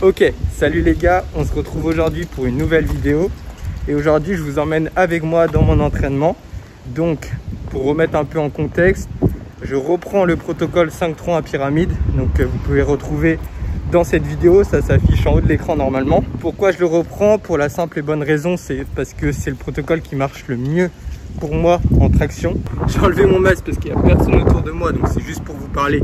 Ok, salut les gars, on se retrouve aujourd'hui pour une nouvelle vidéo. Et aujourd'hui je vous emmène avec moi dans mon entraînement. Donc pour remettre un peu en contexte, je reprends le protocole 5-3 à pyramide. Donc vous pouvez retrouver dans cette vidéo, ça s'affiche en haut de l'écran normalement. Pourquoi je le reprends? Pour la simple et bonne raison, c'est parce que c'est le protocole qui marche le mieux pour moi en traction. J'ai enlevé mon masque parce qu'il n'y a personne autour de moi, donc c'est juste pour vous parler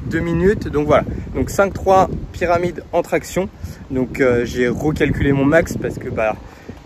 2 minutes. Donc voilà, donc 5-3 pyramide en traction. Donc j'ai recalculé mon max parce que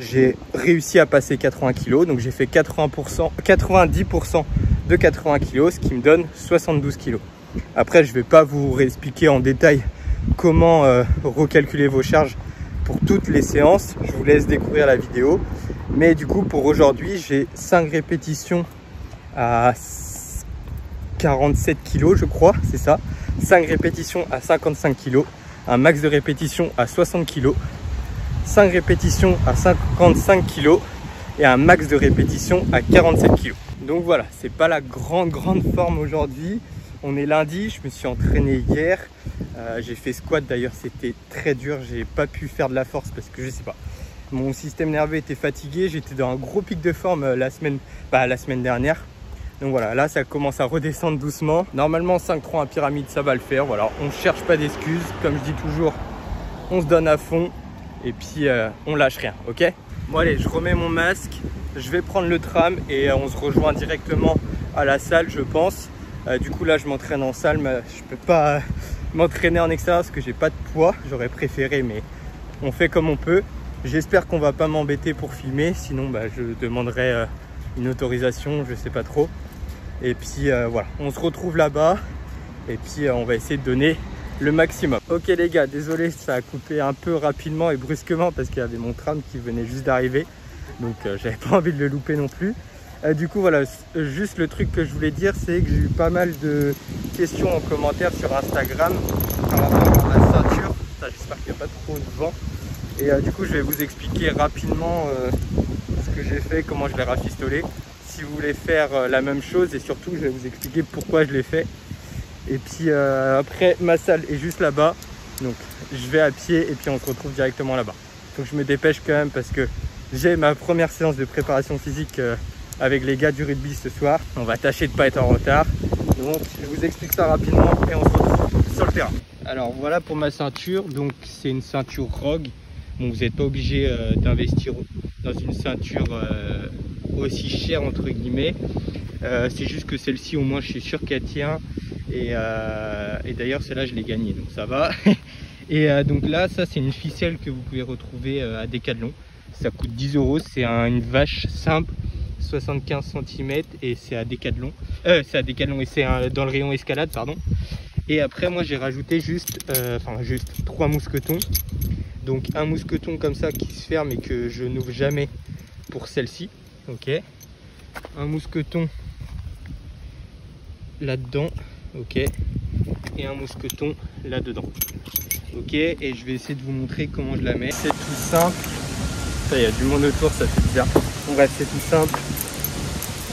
j'ai réussi à passer 80 kg. Donc j'ai fait 90% de 80 kg, ce qui me donne 72 kg. Après je ne vais pas vous réexpliquer en détail comment recalculer vos charges pour toutes les séances. Je vous laisse découvrir la vidéo. Mais du coup pour aujourd'hui j'ai 5 répétitions à 47 kg je crois, c'est ça. 5 répétitions à 55 kg, un max de répétition à 60 kg, 5 répétitions à 55 kg et un max de répétition à 47 kg. Donc voilà, c'est pas la grande forme aujourd'hui. On est lundi, je me suis entraîné hier. J'ai fait squat d'ailleurs, c'était très dur. J'ai pas pu faire de la force parce que je sais pas. Mon système nerveux était fatigué. J'étais dans un gros pic de forme la semaine dernière. Donc voilà, là ça commence à redescendre doucement. Normalement 5-3 à pyramide, ça va le faire. Voilà, on cherche pas d'excuses. Comme je dis toujours, on se donne à fond et puis on lâche rien, ok? Bon allez, je remets mon masque. Je vais prendre le tram et on se rejoint directement à la salle, je pense. Du coup là je m'entraîne en salle, mais je peux pas m'entraîner en extérieur parce que j'ai pas de poids. J'aurais préféré, mais on fait comme on peut. J'espère qu'on va pas m'embêter pour filmer, sinon je demanderai une autorisation, je sais pas trop. Et puis voilà, on se retrouve là-bas et puis on va essayer de donner le maximum. Ok les gars, désolé, ça a coupé un peu rapidement et brusquement parce qu'il y avait mon tram qui venait juste d'arriver. Donc j'avais pas envie de le louper non plus. Du coup voilà, juste le truc que je voulais dire, c'est que j'ai eu pas mal de questions en commentaire sur Instagram par rapport à la ceinture. J'espère qu'il n'y a pas trop de vent. Et du coup je vais vous expliquer rapidement ce que j'ai fait, comment je l'ai rafistolé. Si vous voulez faire la même chose, et surtout je vais vous expliquer pourquoi je l'ai fait. Et puis après ma salle est juste là-bas, donc je vais à pied et puis on se retrouve directement là-bas. Faut que je me dépêche quand même parce que j'ai ma première séance de préparation physique avec les gars du rugby ce soir. On va tâcher de ne pas être en retard. Donc je vous explique ça rapidement et on se retrouve sur le terrain. Alors voilà pour ma ceinture, donc c'est une ceinture Rogue. Bon, vous n'êtes pas obligé d'investir dans une ceinture aussi chère entre guillemets. C'est juste que celle-ci au moins je suis sûr qu'elle tient. Et d'ailleurs celle-là je l'ai gagnée, donc ça va. Et donc là ça c'est une ficelle que vous pouvez retrouver à Decathlon. Ça coûte 10 €, c'est une vache simple 75 cm et c'est à Decathlon. C'est à Decathlon et c'est dans le rayon escalade, pardon. Et après moi j'ai rajouté juste 3 mousquetons. Donc un mousqueton comme ça qui se ferme et que je n'ouvre jamais pour celle-ci. Ok. Un mousqueton là-dedans. Ok. Et un mousqueton là-dedans. Ok. Et je vais essayer de vous montrer comment je la mets. C'est tout simple. Ça, il y a du monde autour, ça fait bizarre. Bon, bref, c'est tout simple.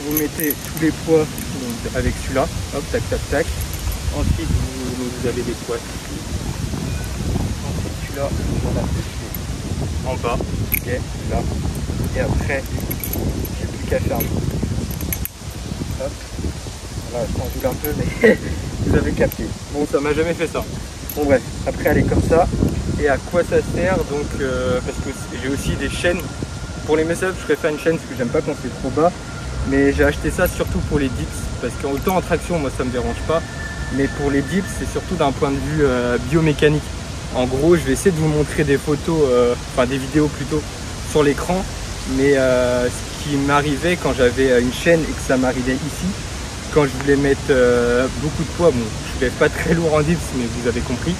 Vous mettez tous les poids donc, avec celui-là. Hop, tac, tac, tac. Ensuite, vous avez des poids. Ensuite, celui-là, voilà, en bas. Ok, là. Et après, j'ai plus qu'à fermer. Hop. Voilà, je t'enjule un peu, mais vous avez capté. Bon, ça m'a jamais fait ça. Bon, bref, après, elle est comme ça. Et à quoi ça sert? Donc parce que j'ai aussi des chaînes. Pour les muscle-ups, je préfère une chaîne parce que j'aime pas quand c'est trop bas. Mais j'ai acheté ça surtout pour les dips. Parce qu'autant en traction, moi ça me dérange pas. Mais pour les dips, c'est surtout d'un point de vue biomécanique. En gros, je vais essayer de vous montrer des photos, enfin des vidéos plutôt, sur l'écran. Mais ce qui m'arrivait quand j'avais une chaîne et que ça m'arrivait ici, quand je voulais mettre beaucoup de poids, bon, je lève pas très lourd en dips, mais vous avez compris.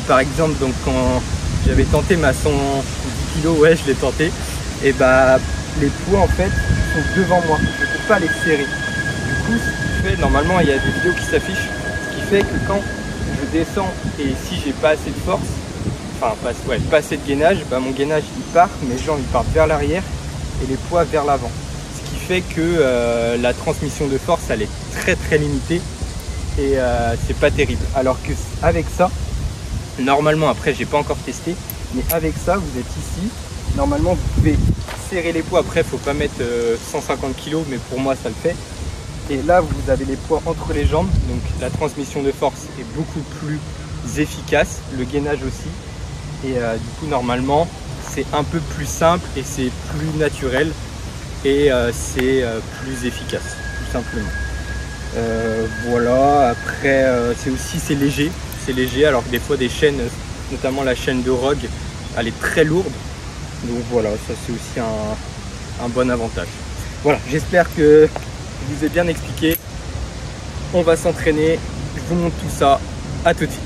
Par exemple, donc quand j'avais tenté ma 110 kg, ouais, je l'ai tenté, et les poids en fait sont devant moi, je ne peux pas les serrer. Du coup, ce qui fait, normalement, il y a des vidéos qui s'affichent, ce qui fait que quand je descends et si j'ai pas assez de force, enfin pas assez de gainage, mon gainage il part, mes jambes ils partent vers l'arrière et les poids vers l'avant. Ce qui fait que la transmission de force elle est très limitée et c'est pas terrible. Alors que avec ça, Normalement, après, j'ai pas encore testé, mais avec ça, vous êtes ici. Normalement, vous pouvez serrer les poids. Après, il faut pas mettre 150 kg, mais pour moi, ça le fait. Et là, vous avez les poids entre les jambes, donc la transmission de force est beaucoup plus efficace, le gainage aussi. Et du coup, normalement, c'est un peu plus simple et c'est plus naturel et c'est plus efficace, tout simplement. Voilà, après, c'est léger, alors que des fois, des chaînes, notamment la chaîne de Rogue, elle est très lourde. Donc voilà, ça c'est aussi un bon avantage. Voilà, j'espère que je vous ai bien expliqué. On va s'entraîner, je vous montre tout ça. À tout de suite.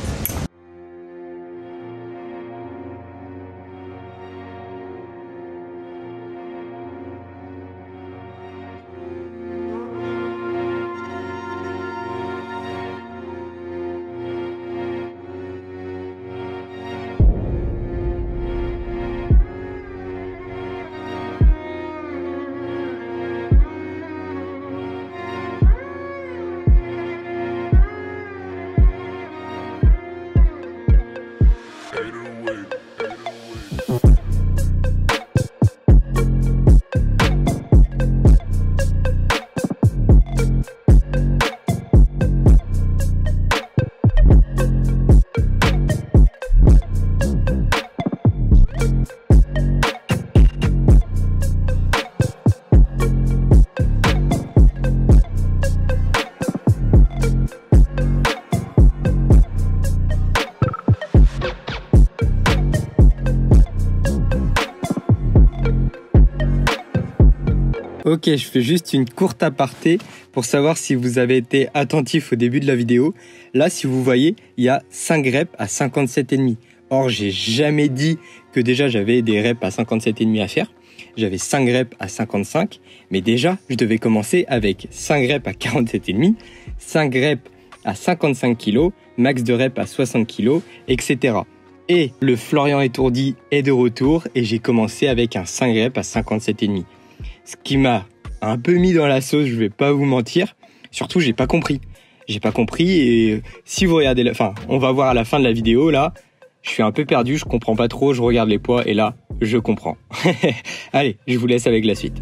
Ok, je fais juste une courte aparté pour savoir si vous avez été attentif au début de la vidéo. Là, si vous voyez, il y a 5 reps à 57,5. Or, j'ai jamais dit que déjà j'avais des reps à 57,5 à faire. J'avais 5 reps à 55, mais déjà, je devais commencer avec 5 reps à 47,5, 5 reps à 55 kg, max de reps à 60 kg, etc. Et le Florian étourdi est de retour et j'ai commencé avec un 5 reps à 57,5. Ce qui m'a un peu mis dans la sauce, je vais pas vous mentir. Surtout, j'ai pas compris. J'ai pas compris et si vous regardez, on va voir à la fin de la vidéo là, je suis un peu perdu, je comprends pas trop, je regarde les poids et là, je comprends. Allez, je vous laisse avec la suite.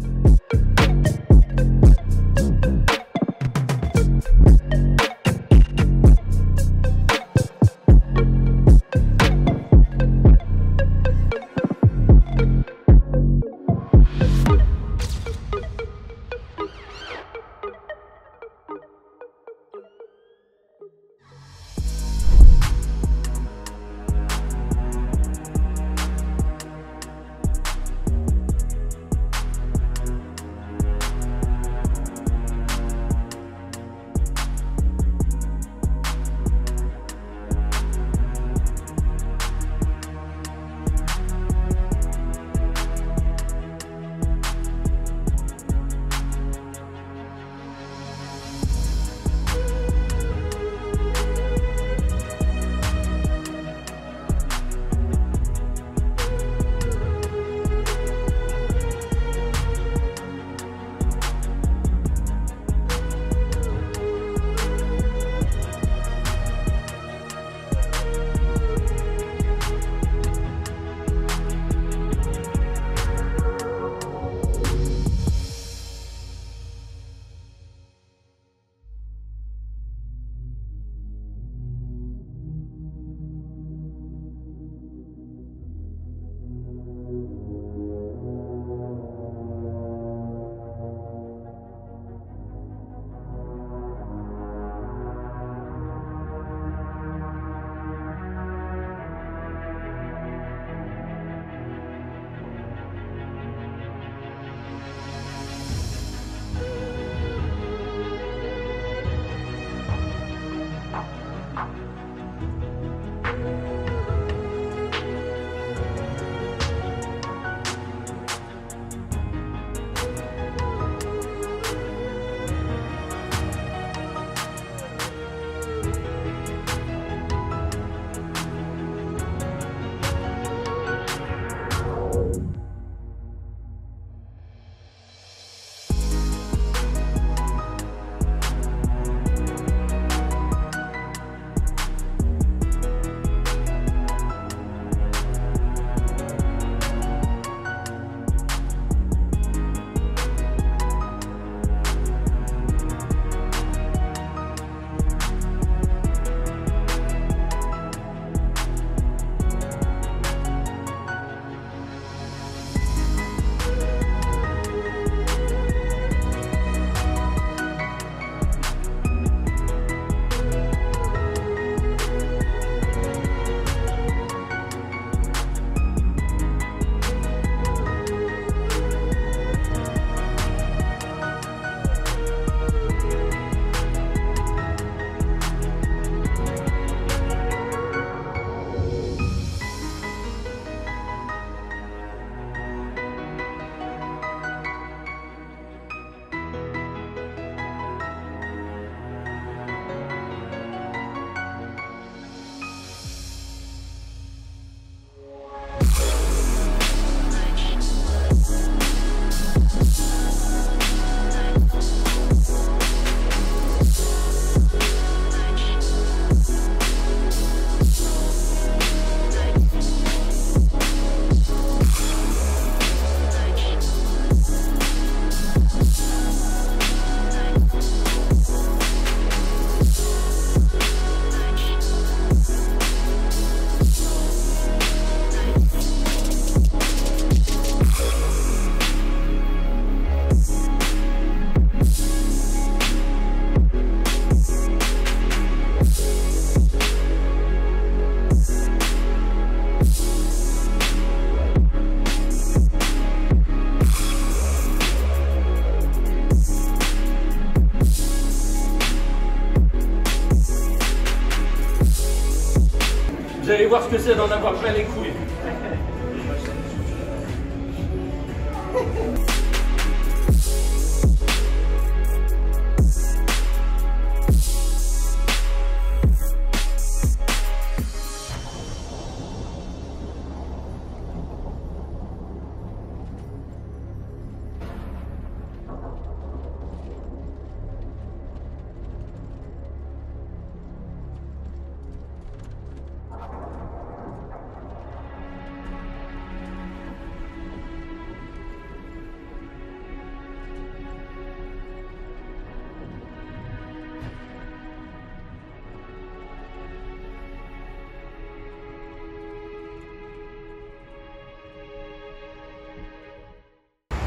voir ce que c'est d'en avoir plein les couilles.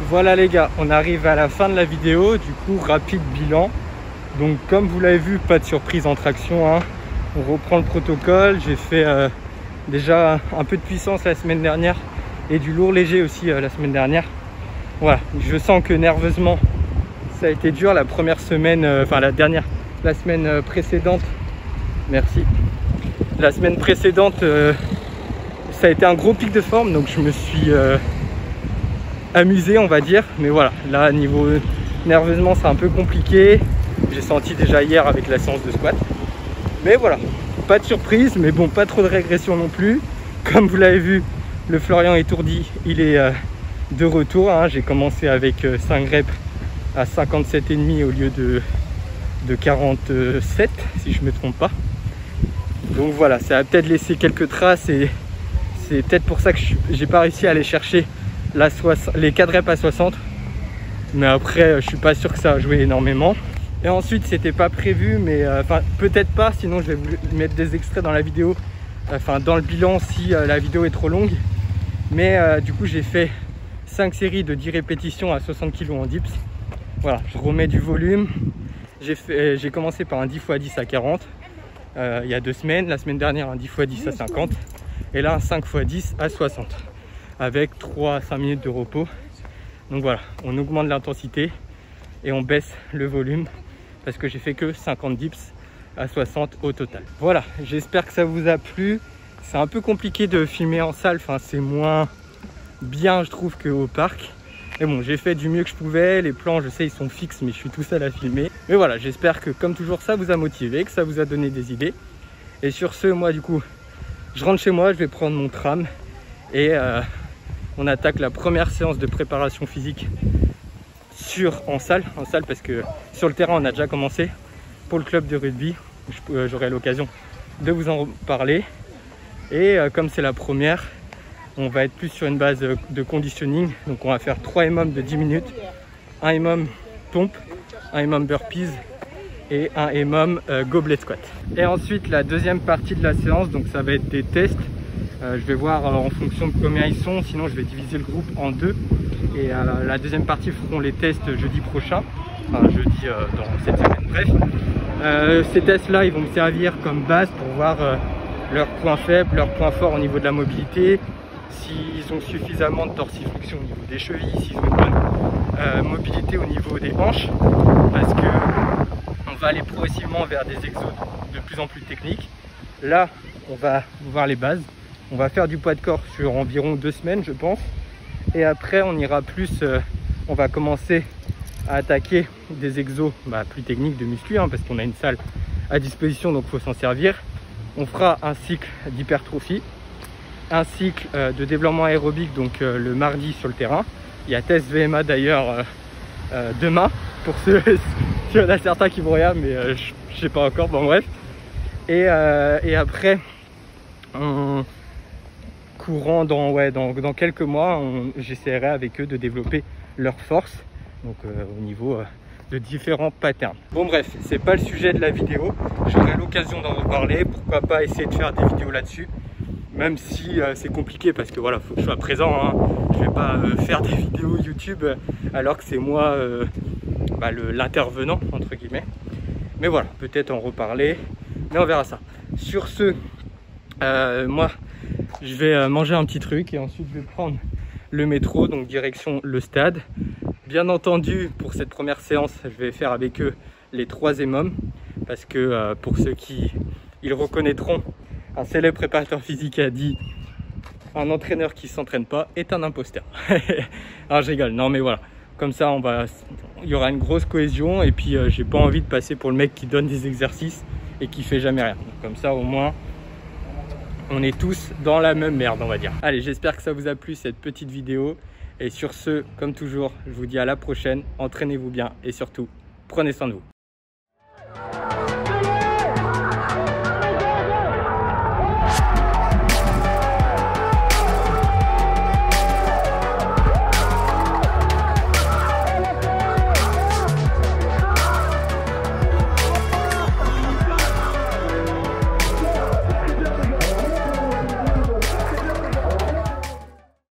Voilà les gars, on arrive à la fin de la vidéo, du coup rapide bilan. Donc comme vous l'avez vu, pas de surprise en traction, hein. On reprend le protocole, j'ai fait déjà un peu de puissance la semaine dernière et du lourd léger aussi la semaine dernière. Voilà, je sens que nerveusement ça a été dur la première semaine, la semaine précédente, merci. La semaine précédente, ça a été un gros pic de forme, donc je me suis amusé on va dire, mais voilà, là niveau nerveusement c'est un peu compliqué. J'ai senti déjà hier avec la séance de squat, mais voilà, pas de surprise, mais bon, pas trop de régression non plus. Comme vous l'avez vu, le Florian étourdi, il est de retour, hein. J'ai commencé avec 5 reps à 57,5 au lieu de 47 si je me trompe pas. Donc voilà, ça a peut-être laissé quelques traces et c'est peut-être pour ça que j'ai pas réussi à aller chercher les 4 reps à 60, mais après je suis pas sûr que ça a joué énormément. Et ensuite c'était pas prévu, mais peut-être pas, sinon je vais vous mettre des extraits dans la vidéo, dans le bilan si la vidéo est trop longue. Mais du coup j'ai fait 5 séries de 10 répétitions à 60 kg en dips. Voilà, je remets du volume. J'ai commencé par un 10 x 10 à 40 il y a 2 semaines, la semaine dernière un 10 x 10 à 50 et là un 5 x 10 à 60 avec 3 à 5 minutes de repos. Donc voilà, on augmente l'intensité et on baisse le volume parce que j'ai fait que 50 dips à 60 au total. Voilà, j'espère que ça vous a plu. C'est un peu compliqué de filmer en salle, c'est moins bien je trouve qu'au parc. Mais bon, j'ai fait du mieux que je pouvais. Les plans, je sais, ils sont fixes, mais je suis tout seul à filmer. Mais voilà, j'espère que comme toujours ça vous a motivé, que ça vous a donné des idées. Et sur ce, moi du coup, je rentre chez moi, je vais prendre mon tram et on attaque la première séance de préparation physique en salle parce que sur le terrain on a déjà commencé pour le club de rugby. J'aurai l'occasion de vous en parler. Et comme c'est la première, on va être plus sur une base de conditioning. Donc on va faire 3 EMOM de 10 minutes, un EMOM pompe, un EMOM burpees et un EMOM goblet squat. Et ensuite la deuxième partie de la séance, donc ça va être des tests. Je vais voir en fonction de combien ils sont, sinon je vais diviser le groupe en 2. Et la deuxième partie feront les tests jeudi prochain, jeudi dans cette semaine. Bref, ces tests là ils vont me servir comme base pour voir leurs points faibles, leurs points forts au niveau de la mobilité, s'ils ont suffisamment de dorsiflexion au niveau des chevilles, s'ils ont une bonne mobilité au niveau des hanches, parce que on va aller progressivement vers des exos de plus en plus techniques. Là on va voir les bases. On va faire du poids de corps sur environ 2 semaines je pense. Et après on ira plus, on va commencer à attaquer des exos plus techniques de muscu, parce qu'on a une salle à disposition donc il faut s'en servir. On fera un cycle d'hypertrophie, un cycle de développement aérobique donc le mardi sur le terrain. Il y a test VMA d'ailleurs demain pour ceux, s'il y en a certains qui vont regarder, mais je sais pas encore, bon bref. Et après courant dans quelques mois, j'essaierai avec eux de développer leur force, donc au niveau de différents patterns. Bon bref, c'est pas le sujet de la vidéo, j'aurai l'occasion d'en reparler, pourquoi pas essayer de faire des vidéos là-dessus, même si c'est compliqué parce que voilà, faut que je sois présent, hein. Je vais pas faire des vidéos YouTube alors que c'est moi l'intervenant entre guillemets, mais voilà, peut-être en reparler, mais on verra ça. Sur ce, moi je vais manger un petit truc et ensuite je vais prendre le métro, donc direction le stade. Bien entendu, pour cette première séance, je vais faire avec eux les 3 EMOM parce que pour ceux qui ils reconnaîtront, Un célèbre préparateur physique a dit: un entraîneur qui s'entraîne pas est un imposteur. Alors je rigole, non mais voilà. Comme ça, il y aura une grosse cohésion et puis j'ai pas envie de passer pour le mec qui donne des exercices et qui fait jamais rien. Donc, comme ça, au moins, on est tous dans la même merde, on va dire. Allez, j'espère que ça vous a plu cette petite vidéo. Et sur ce, comme toujours, je vous dis à la prochaine. Entraînez-vous bien et surtout, prenez soin de vous.